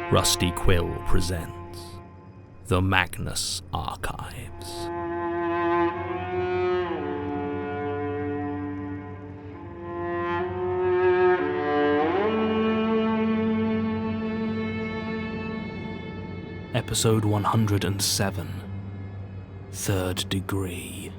Rusty Quill presents The Magnus Archives. Episode 107, Third Degree.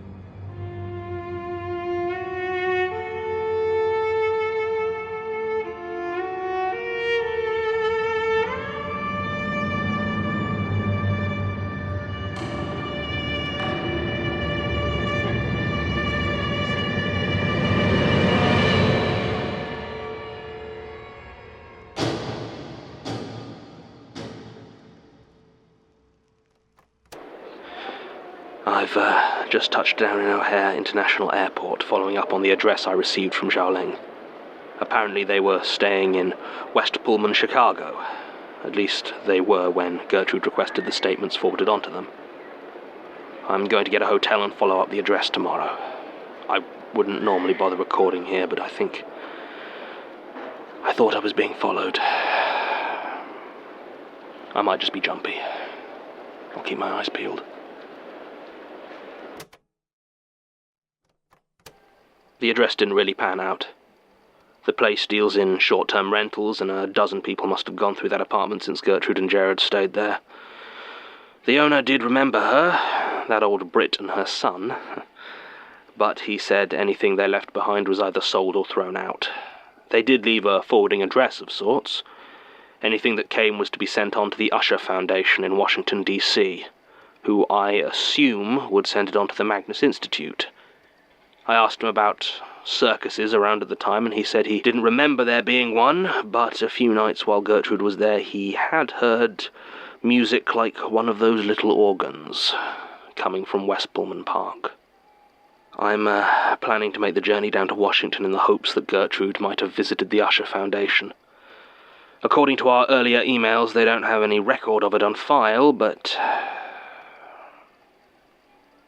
I've just touched down in O'Hare International Airport, following up on the address I received from Xiaoling. Apparently they were staying in West Pullman, Chicago. At least they were when Gertrude requested the statements forwarded onto them. I'm going to get a hotel and follow up the address tomorrow. I wouldn't normally bother recording here, but I thought I was being followed. I might just be jumpy. I'll keep my eyes peeled. The address didn't really pan out. The place deals in short-term rentals, and a dozen people must have gone through that apartment since Gertrude and Jared stayed there. The owner did remember her, that old Brit and her son, but he said anything they left behind was either sold or thrown out. They did leave a forwarding address of sorts. Anything that came was to be sent on to the Usher Foundation in Washington, D.C., who I assume would send it on to the Magnus Institute. I asked him about circuses around at the time, and he said he didn't remember there being one, but a few nights while Gertrude was there, he had heard music like one of those little organs coming from West Pullman Park. I'm planning to make the journey down to Washington in the hopes that Gertrude might have visited the Usher Foundation. According to our earlier emails, they don't have any record of it on file, but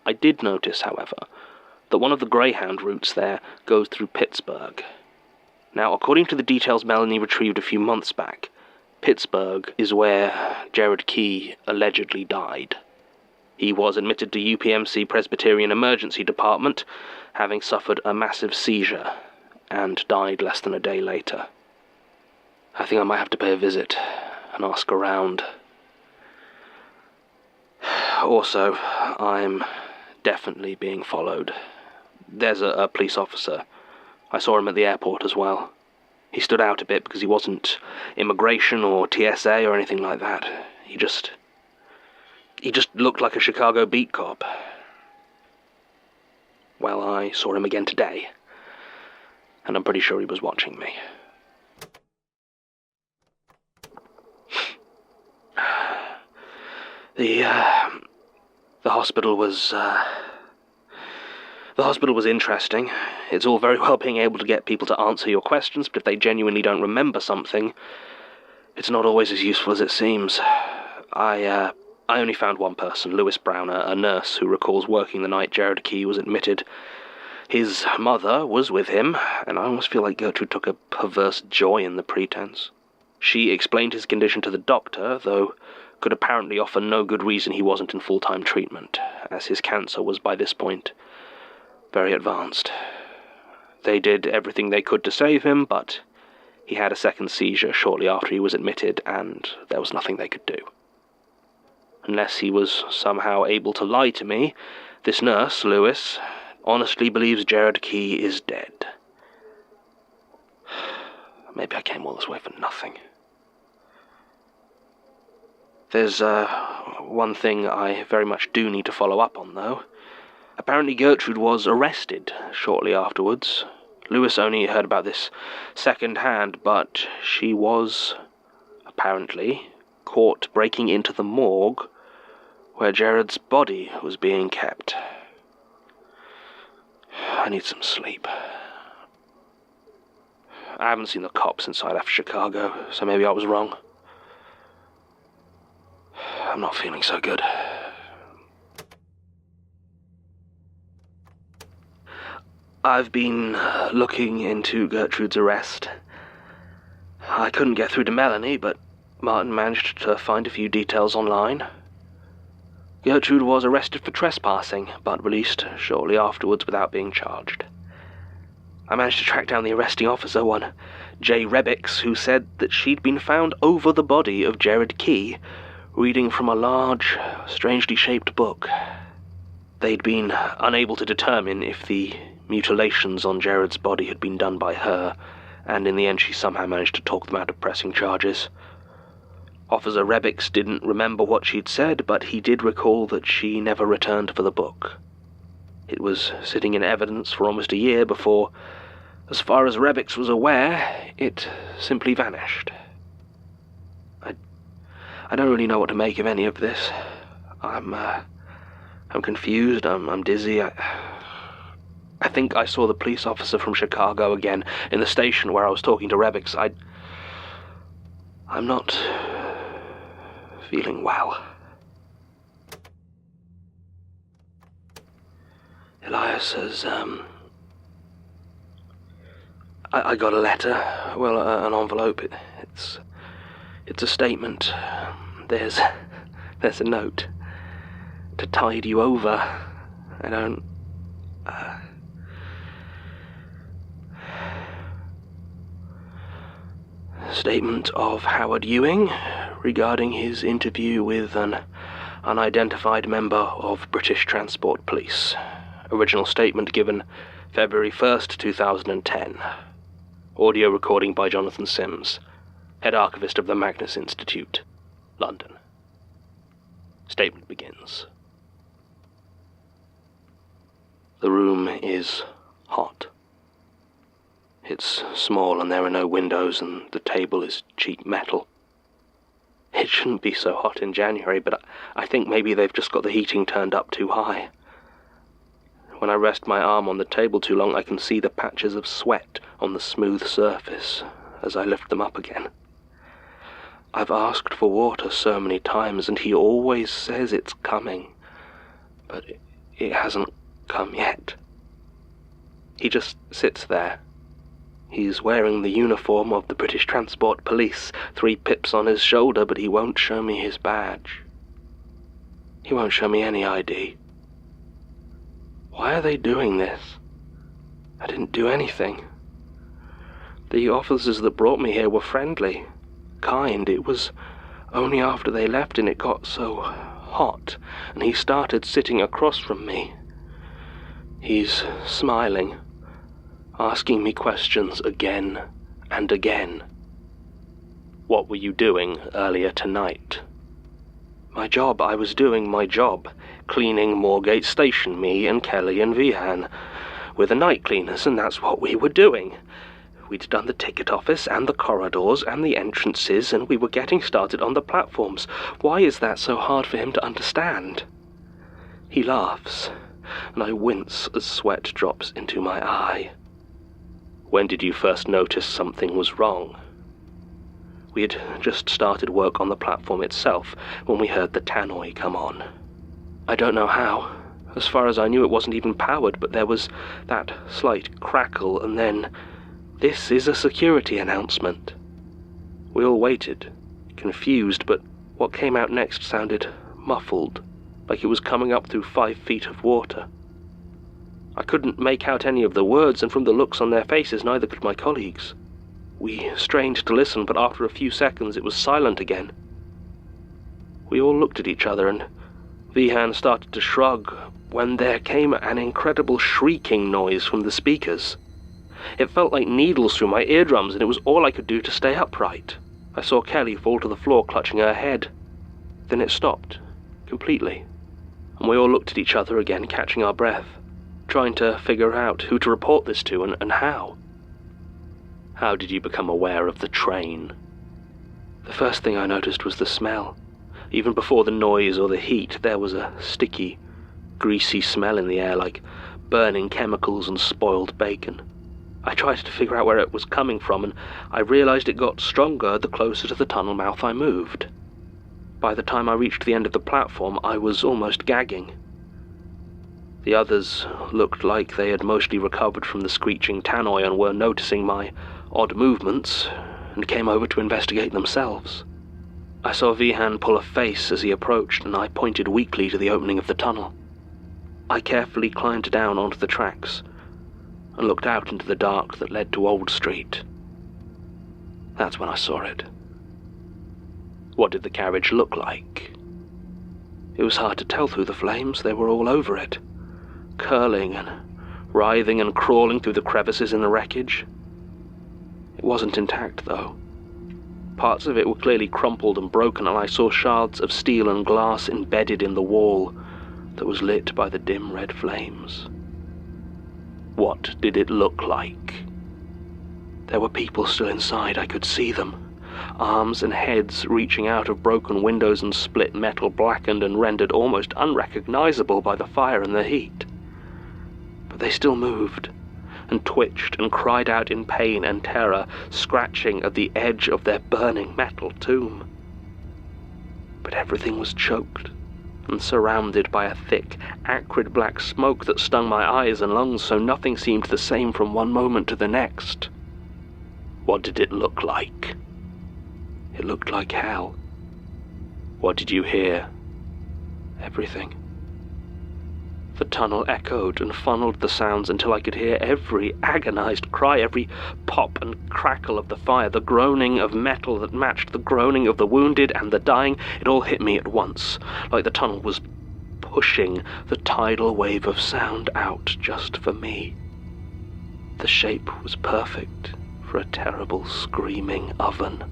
I did notice, however, that one of the Greyhound routes there goes through Pittsburgh. Now, according to the details Melanie retrieved a few months back, Pittsburgh is where Jared Key allegedly died. He was admitted to UPMC Presbyterian Emergency Department, having suffered a massive seizure, and died less than a day later. I think I might have to pay a visit and ask around. Also, I'm definitely being followed. There's a police officer. I saw him at the airport as well. He stood out a bit because he wasn't immigration or TSA or anything like that. He just looked like a Chicago beat cop. Well, I saw him again today, and I'm pretty sure he was watching me. The hospital was interesting. It's all very well being able to get people to answer your questions, but if they genuinely don't remember something, it's not always as useful as it seems. I only found one person, Lewis Brown, a nurse who recalls working the night Jared Key was admitted. His mother was with him, and I almost feel like Gertrude took a perverse joy in the pretense. She explained his condition to the doctor, though could apparently offer no good reason he wasn't in full-time treatment, as his cancer was by this point very advanced. They did everything they could to save him, but he had a second seizure shortly after he was admitted, and there was nothing they could do. Unless he was somehow able to lie to me, this nurse, Lewis, honestly believes Jared Key is dead. Maybe I came all this way for nothing. There's one thing I very much do need to follow up on, though. Apparently Gertrude was arrested shortly afterwards. Lewis only heard about this second-hand, but she was, apparently, caught breaking into the morgue where Jared's body was being kept. I need some sleep. I haven't seen the cops since I left Chicago, so maybe I was wrong. I'm not feeling so good. I've been looking into Gertrude's arrest. I couldn't get through to Melanie, but Martin managed to find a few details online. Gertrude was arrested for trespassing, but released shortly afterwards without being charged. I managed to track down the arresting officer, one J. Rebix, who said that she'd been found over the body of Gerard Key, reading from a large, strangely shaped book. They'd been unable to determine if the mutilations on Gerard's body had been done by her, and in the end she somehow managed to talk them out of pressing charges. Officer Rebix didn't remember what she'd said, but he did recall that she never returned for the book. It was sitting in evidence for almost a year before, as far as Rebix was aware, it simply vanished. I don't really know what to make of any of this. I'm confused, I'm dizzy, I think I saw the police officer from Chicago again in the station where I was talking to Rebix. I'm not feeling well. Elias says, I got a letter, well, an envelope. It's a statement. There's a note to tide you over. I don't... Statement of Howard Ewing regarding his interview with an unidentified member of British Transport Police. Original statement given February 1st, 2010. Audio recording by Jonathan Sims, head archivist of the Magnus Institute, London. Statement begins. The room is hot. It's small and there are no windows and the table is cheap metal. It shouldn't be so hot in January, but I think maybe they've just got the heating turned up too high. When I rest my arm on the table too long, I can see the patches of sweat on the smooth surface as I lift them up again. I've asked for water so many times, and he always says it's coming, but it hasn't come yet. He just sits there. He's wearing the uniform of the British Transport Police, 3 pips on his shoulder, but he won't show me his badge. He won't show me any ID. Why are they doing this? I didn't do anything. The officers that brought me here were friendly, kind. It was only after they left and it got so hot, and he started sitting across from me. He's smiling, asking me questions again and again. What were you doing earlier tonight? My job. I was doing my job. Cleaning Moorgate Station, me and Kelly and Vihan. We're the night cleaners, and that's what we were doing. We'd done the ticket office and the corridors and the entrances, and we were getting started on the platforms. Why is that so hard for him to understand? He laughs, and I wince as sweat drops into my eye. When did you first notice something was wrong? We had just started work on the platform itself when we heard the tannoy come on. I don't know how. As far as I knew, it wasn't even powered, but there was that slight crackle, and then, "This is a security announcement." We all waited, confused, but what came out next sounded muffled, like it was coming up through 5 feet of water. I couldn't make out any of the words, and from the looks on their faces, neither could my colleagues. We strained to listen, but after a few seconds it was silent again. We all looked at each other, and Vihan started to shrug when there came an incredible shrieking noise from the speakers. It felt like needles through my eardrums, and it was all I could do to stay upright. I saw Kelly fall to the floor, clutching her head. Then it stopped, completely, and we all looked at each other again, catching our breath, trying to figure out who to report this to and how. How did you become aware of the train? The first thing I noticed was the smell. Even before the noise or the heat, there was a sticky, greasy smell in the air, like burning chemicals and spoiled bacon. I tried to figure out where it was coming from, and I realized it got stronger the closer to the tunnel mouth I moved. By the time I reached the end of the platform, I was almost gagging. The others looked like they had mostly recovered from the screeching tannoy and were noticing my odd movements, and came over to investigate themselves. I saw Vihan pull a face as he approached, and I pointed weakly to the opening of the tunnel. I carefully climbed down onto the tracks and looked out into the dark that led to Old Street. That's when I saw it. What did the carriage look like? It was hard to tell through the flames. They were all over it, curling and writhing and crawling through the crevices in the wreckage. It wasn't intact, though. Parts of it were clearly crumpled and broken, and I saw shards of steel and glass embedded in the wall that was lit by the dim red flames. What did it look like? There were people still inside. I could see them. Arms and heads reaching out of broken windows and split metal, blackened and rendered almost unrecognizable by the fire and the heat. But they still moved, and twitched and cried out in pain and terror, scratching at the edge of their burning metal tomb. But everything was choked and surrounded by a thick, acrid black smoke that stung my eyes and lungs, so nothing seemed the same from one moment to the next. What did it look like? It looked like hell. What did you hear? Everything. The tunnel echoed and funneled the sounds until I could hear every agonized cry, every pop and crackle of the fire, the groaning of metal that matched the groaning of the wounded and the dying. It all hit me at once, like the tunnel was pushing the tidal wave of sound out just for me. The shape was perfect for a terrible screaming oven.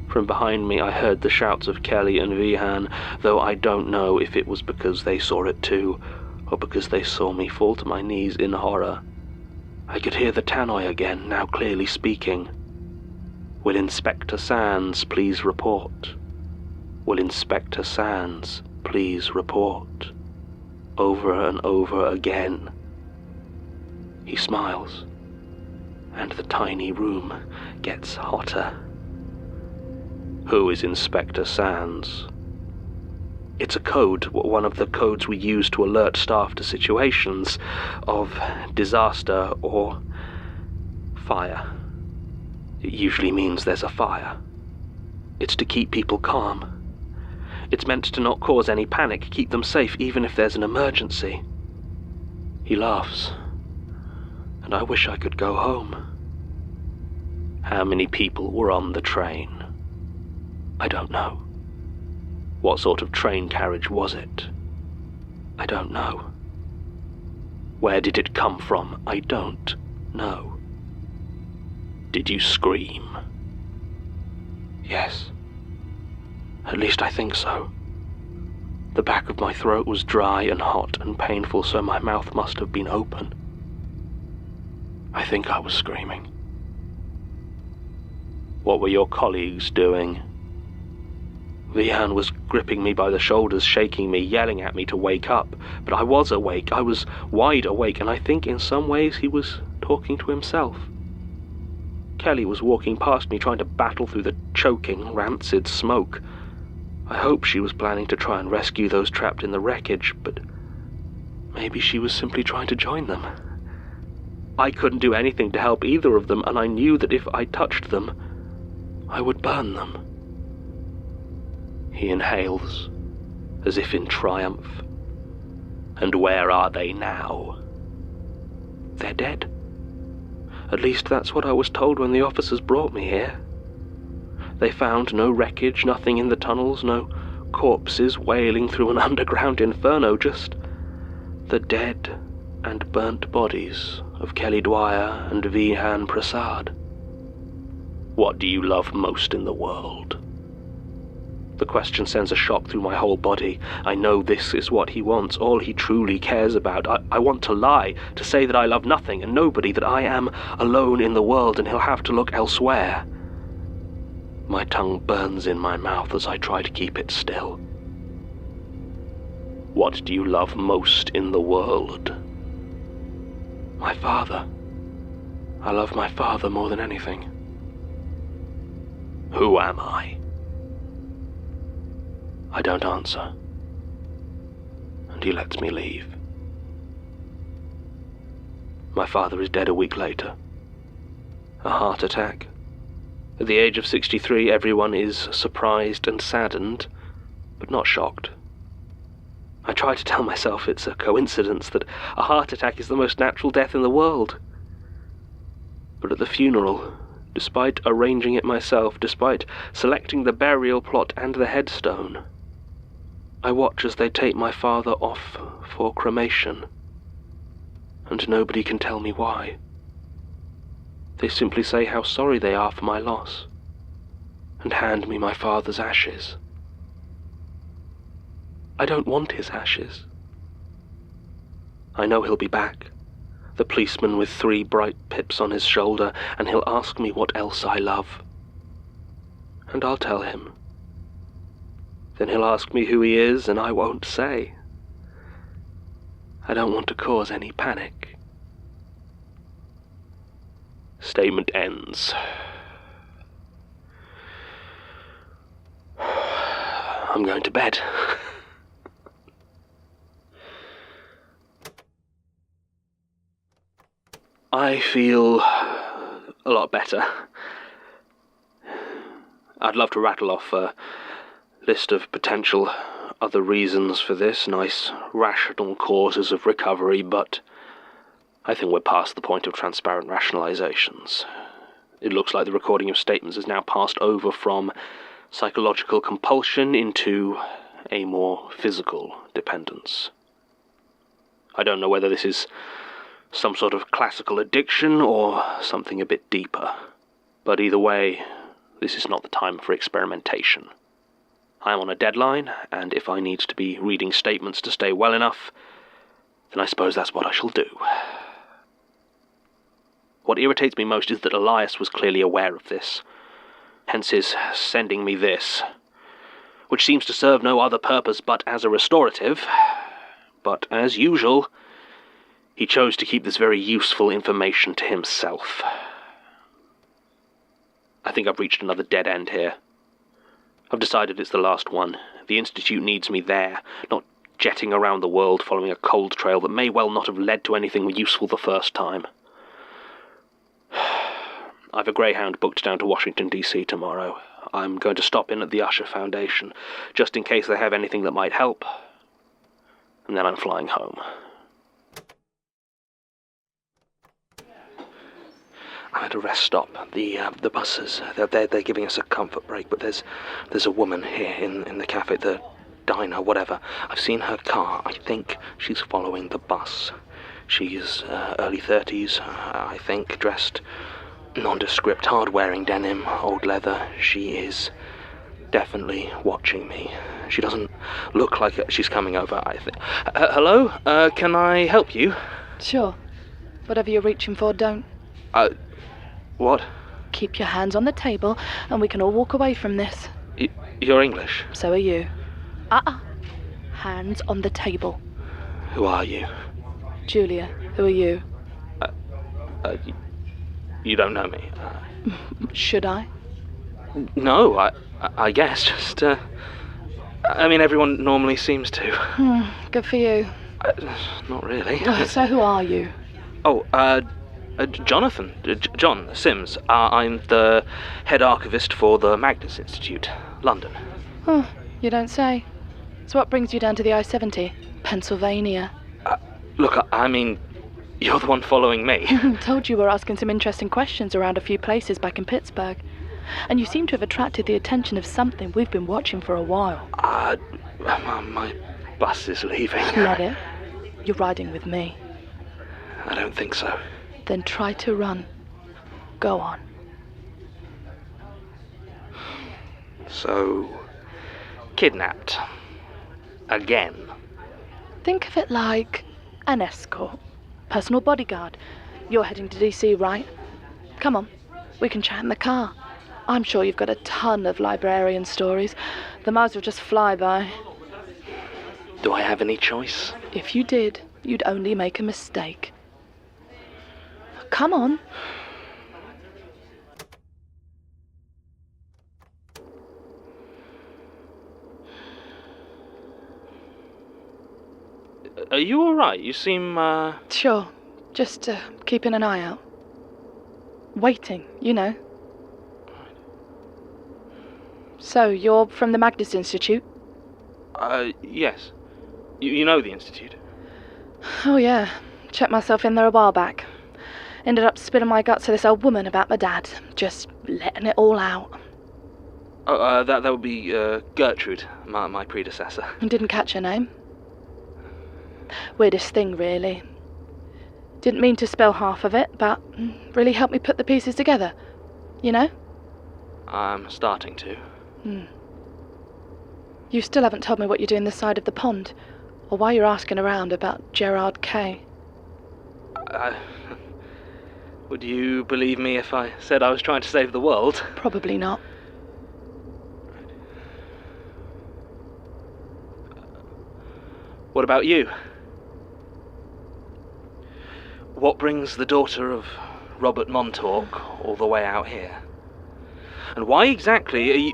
From behind me I heard the shouts of Kelly and Vihan, though I don't know if it was because they saw it too, or because they saw me fall to my knees in horror. I could hear the tannoy again, now clearly speaking. "Will Inspector Sands please report? Will Inspector Sands please report?" Over and over again. He smiles, and the tiny room gets hotter. "Who is Inspector Sands?" It's a code, one of the codes we use to alert staff to situations of disaster or fire. It usually means there's a fire. It's to keep people calm. It's meant to not cause any panic, keep them safe even if there's an emergency. He laughs, and I wish I could go home. How many people were on the train? I don't know. What sort of train carriage was it? I don't know. Where did it come from? I don't know. Did you scream? Yes. At least I think so. The back of my throat was dry and hot and painful, so my mouth must have been open. I think I was screaming. What were your colleagues doing? Vihan was gripping me by the shoulders, shaking me, yelling at me to wake up. But I was awake. I was wide awake, and I think in some ways he was talking to himself. Kelly was walking past me, trying to battle through the choking, rancid smoke. I hope she was planning to try and rescue those trapped in the wreckage, but maybe she was simply trying to join them. I couldn't do anything to help either of them, and I knew that if I touched them, I would burn them. He inhales, as if in triumph. And where are they now? They're dead. At least that's what I was told when the officers brought me here. They found no wreckage, nothing in the tunnels, no corpses wailing through an underground inferno, just the dead and burnt bodies of Kelly Dwyer and Vihan Prasad. What do you love most in the world? The question sends a shock through my whole body. I know this is what he wants, all he truly cares about. I want to lie, to say that I love nothing and nobody, that I am alone in the world and he'll have to look elsewhere. My tongue burns in my mouth as I try to keep it still. What do you love most in the world? My father. I love my father more than anything. Who am I? I don't answer, and he lets me leave. My father is dead a week later. A heart attack. At the age of 63, everyone is surprised and saddened, but not shocked. I try to tell myself it's a coincidence that a heart attack is the most natural death in the world. But at the funeral, despite arranging it myself, despite selecting the burial plot and the headstone, I watch as they take my father off for cremation, and nobody can tell me why. They simply say how sorry they are for my loss, and hand me my father's ashes. I don't want his ashes. I know he'll be back, the policeman with 3 bright pips on his shoulder, and he'll ask me what else I love. And I'll tell him. Then he'll ask me who he is, and I won't say. I don't want to cause any panic. Statement ends. I'm going to bed. I feel a lot better. I'd love to rattle off a list of potential other reasons for this, nice rational causes of recovery, but I think we're past the point of transparent rationalizations. It looks like the recording of statements has now passed over from psychological compulsion into a more physical dependence. I don't know whether this is some sort of classical addiction or something a bit deeper, but either way, this is not the time for experimentation. I am on a deadline, and if I need to be reading statements to stay well enough, then I suppose that's what I shall do. What irritates me most is that Elias was clearly aware of this, hence his sending me this, which seems to serve no other purpose but as a restorative. But as usual, he chose to keep this very useful information to himself. I think I've reached another dead end here. I've decided it's the last one. The Institute needs me there, not jetting around the world following a cold trail that may well not have led to anything useful the first time. I've a Greyhound booked down to Washington, D.C. tomorrow. I'm going to stop in at the Usher Foundation, just in case they have anything that might help. And then I'm flying home. I'm at a rest stop. The buses, they're giving us a comfort break, but there's a woman here in the cafe, the diner, whatever. I've seen her car. I think she's following the bus. She's early 30s, I think, dressed nondescript, hard-wearing denim, old leather. She is definitely watching me. She doesn't look like she's coming over, I think. Hello? Can I help you? Sure. Whatever you're reaching for, don't. What? Keep your hands on the table, and we can all walk away from this. You're English? So are you. Hands on the table. Who are you? Julia, who are you? You don't know me. Should I? No, I guess, just, I mean, everyone normally seems to. Good for you. Not really. So who are you? Jonathan. John Sims. I'm the head archivist for the Magnus Institute, London. Oh, you don't say. So what brings you down to the I-70? Pennsylvania. Look, I mean, you're the one following me. Told you we're asking some interesting questions around a few places back in Pittsburgh. And you seem to have attracted the attention of something we've been watching for a while. My bus is leaving. Let it. You're riding with me. I don't think so. Then try to run. Go on. So, kidnapped. Again. Think of it like an escort. Personal bodyguard. You're heading to DC, right? Come on. We can chat in the car. I'm sure you've got a ton of librarian stories. They might as well just fly by. Do I have any choice? If you did, you'd only make a mistake. Come on. Are you alright? You seem, Sure. Just keeping an eye out. Waiting, you know. So, you're from the Magnus Institute? Yes. You know the Institute? Oh yeah, checked myself in there a while back. Ended up spilling my guts to this old woman about my dad. Just letting it all out. Oh, that would be, Gertrude, my predecessor. Didn't catch her name. Weirdest thing, really. Didn't mean to spill half of it, but really helped me put the pieces together. You know? I'm starting to. You still haven't told me what you're doing this side of the pond, or why you're asking around about Gerard Kay. Would you believe me if I said I was trying to save the world? Probably not. What about you? What brings the daughter of Robert Montauk all the way out here? And why exactly are you...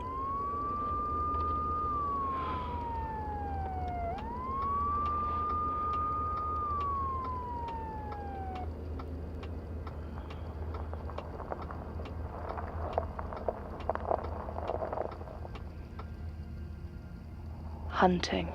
Hunting.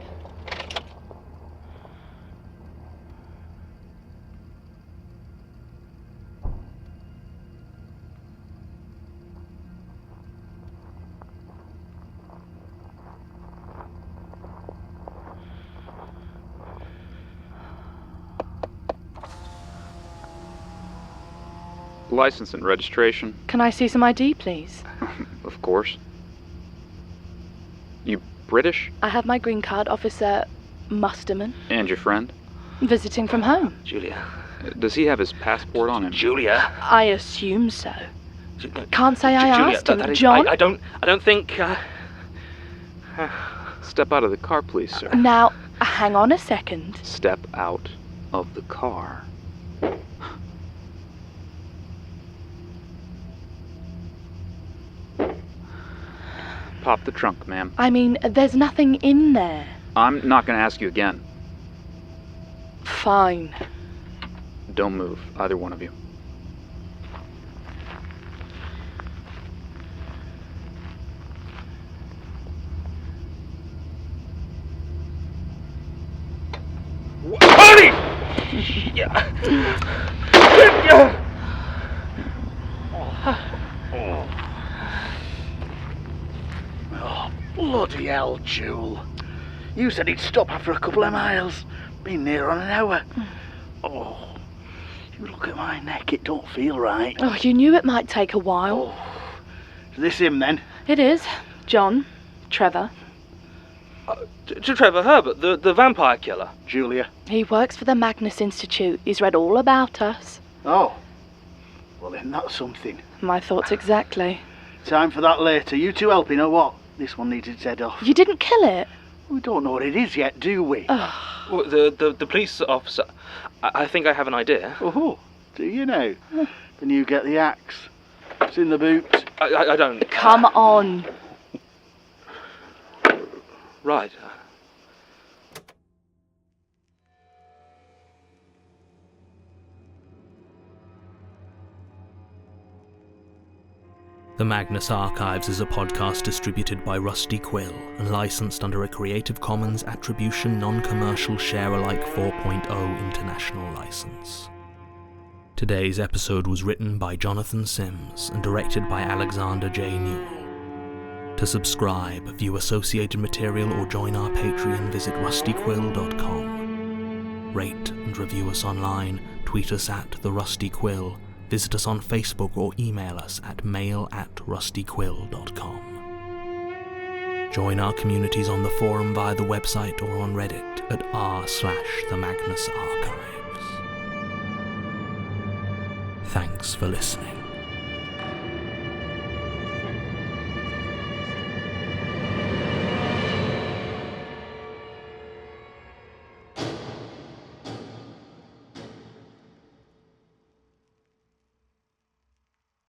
License and registration. Can I see some ID, please? Of course. You British? I have my green card, Officer Mustermann. And your friend? Visiting from home. Julia. Does he have his passport on him? Julia. I assume so. Can't say I Julia, asked him. that is, John? I don't think... Step out of the car, please, sir. Now, hang on a second. Step out of the car. Pop the trunk, ma'am. I mean, there's nothing in there. I'm not going to ask you again. Fine. Don't move, either one of you. Honey! Yeah. Oh, bloody hell, Jewel. You said he'd stop after a couple of miles. Been near on an hour. Oh, you look at my neck, it don't feel right. Oh, you knew it might take a while. Oh, is this him then? It is. John. Trevor. Trevor Herbert, the vampire killer. Julia. He works for the Magnus Institute. He's read all about us. Oh, well then that's something. My thoughts exactly. Time for that later. You two helping or what? This one needs its head off. You didn't kill it? We don't know what it is yet, do we? Well, the police officer... I think I have an idea. Oh, do you now? Then you get the axe. It's in the boot. I don't... Come on. Right. The Magnus Archives is a podcast distributed by Rusty Quill and licensed under a Creative Commons Attribution Non-Commercial Share-alike 4.0 international license. Today's episode was written by Jonathan Sims and directed by Alexander J. Newall. To subscribe, view associated material or join our Patreon, visit rustyquill.com. Rate and review us online, tweet us at The Rusty Quill, visit us on Facebook or email us at mail@rustyquill.com. Join our communities on the forum via the website or on Reddit at r/the Magnus Archives. Thanks for listening.